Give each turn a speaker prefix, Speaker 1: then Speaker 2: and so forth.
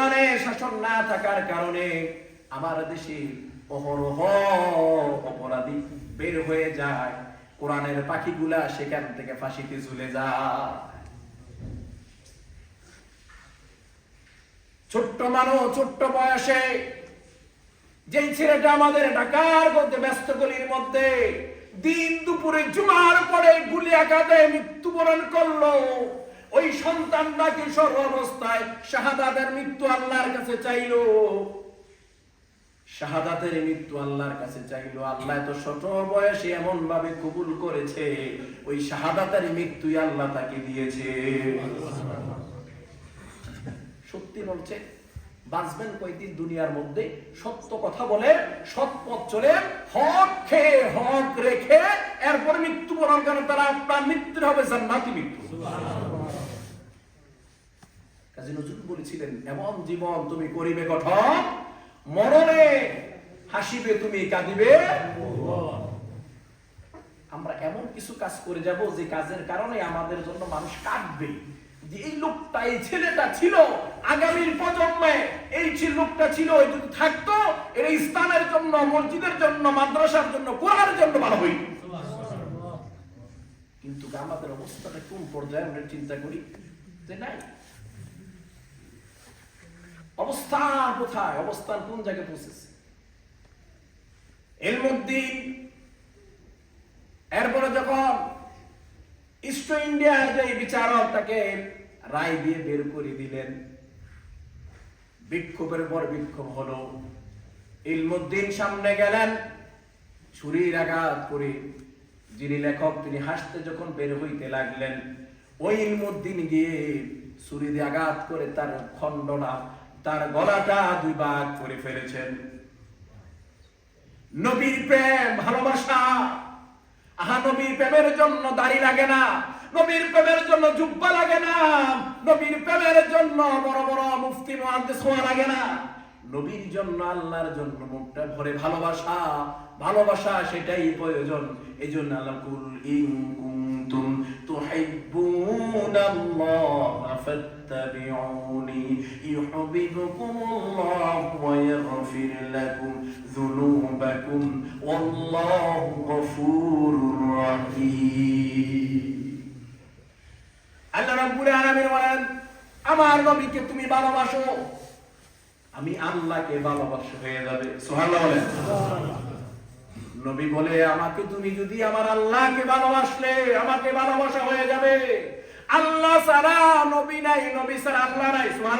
Speaker 1: কোরআনের শাসন না থাকার কারণে আমার দেশে অহরহ অপরাধী বের হয়ে যায়, কোরআনের পাখিগুলা সেখান থেকে ফাঁসিতে ঝুলে যায়। ছোট্ট মানুষ, ছোট্ট বয়সে যেই ছেলেটা আমাদের ঢাকার মধ্যে ব্যস্ত গলির মধ্যে দিন দুপুরে জুমার পরে গুলি আঘাতে মৃত্যুবরণ করলো, ওই সন্তানটা কিশোর অবস্থায় শাহাদাতের মৃত্যু আল্লাহর কাছে চাইলো, শাহাদাতের মৃত্যু আল্লাহর কাছে চাইলো। আল্লাহ তো ছোট বয়সে এমন ভাবে কবুল করেছে, ওই শাহাদাতের মৃত্যুই আল্লাহ তাকে দিয়েছে। সত্যি বলছে, বাঁচবেন কয়দিন দুনিয়ার মধ্যে, সত্য কথা বলে, সৎ পথ চলে, হক খেয়ে হক রেখে এরপর মৃত্যুবরণ করেন, তারা আপনার মৃত্যু হবে জান্নাতি মৃত্যু। কাজী নজরুল বলেছিলেন, এমন জীবন তুমি করিবে গঠন, মরণে হাসিবে তুমি কাঁদিবে। আমরা এমন কিছু কাজ করে যাব যে কাজের কারণে আমাদের জন্য মানুষ কাঁদবে, যে এই লোকটা, এই ছেলেটা ছিল আগামীর প্রজন্মে, এই লোকটা ছিল, যদি থাকতো এর ইসলামের জন্য, মসজিদের জন্য, মাদ্রাসার জন্য, কোরআনের জন্য ভালো হইত। কিন্তু আমাদের অবস্থাটা কোন পর্যায়ে আমরা চিন্তা করি যে নাই, অবস্থান কোথায়, অবস্থান কোন জায়গায় পৌঁছেছে। ইলমুদ্দিন এরপরে যখন ইস্ট ইন্ডিয়ার যে বিচারক তাকে রায় দিয়ে বের করে দিলেন, বিক্ষোভের পর বিক্ষোভ হলো। ইলমুদ্দিন সামনে গেলেন, ছুরির আঘাত করে যিনি লেখক তিনি হাসতে যখন বের হইতে লাগলেন, ওই ইলমুদ্দিন গিয়ে ছুরি দিয়ে আঘাত করে তার খণ্ডনা, তার গলাটা দুই ভাগ করে ফেলেছেন। নবীর প্রেম ভালোবাসা, আহা নবীর প্রেমের জন্য দাড়ি লাগে না, নবীর প্রেমের জন্য জুব্বা লাগে না, নবীর প্রেমের জন্য বড় বড় মুফতি মুহাদ্দিস হওয়া লাগে না, নবীর জন্য আল্লাহর জন্য মুখটা ভরে ভালোবাসা, ভালোবাসা সেটাই প্রয়োজন। এইজন্য আল্লাহ কুল ইন কুনতুম তুহিব্বুনাল্লাহ ফাত্তাবিউনি ইউহিব্বুকুমুল্লাহ ওয়া ইয়াগফির লাকুম যুনুবাকুম ওয়াল্লাহু গফুরুর রহিম। আল্লাহ রাব্বুল আলামিন বলেন, আমার নবীকে তুমি ভালোবাসো, আমি আল্লাহকে ভালোবাসা হয়ে যাবে। সুবহানাল্লাহ বলেন। নবী বলে, আমাকে তুমি যদি আমার আল্লাহকে ভালোবাসলে আমাকে ভালোবাসা হয়ে যাবে। আল্লাহ ছাড়া নবী নাই, নবী ছাড়া আল্লাহ নাই।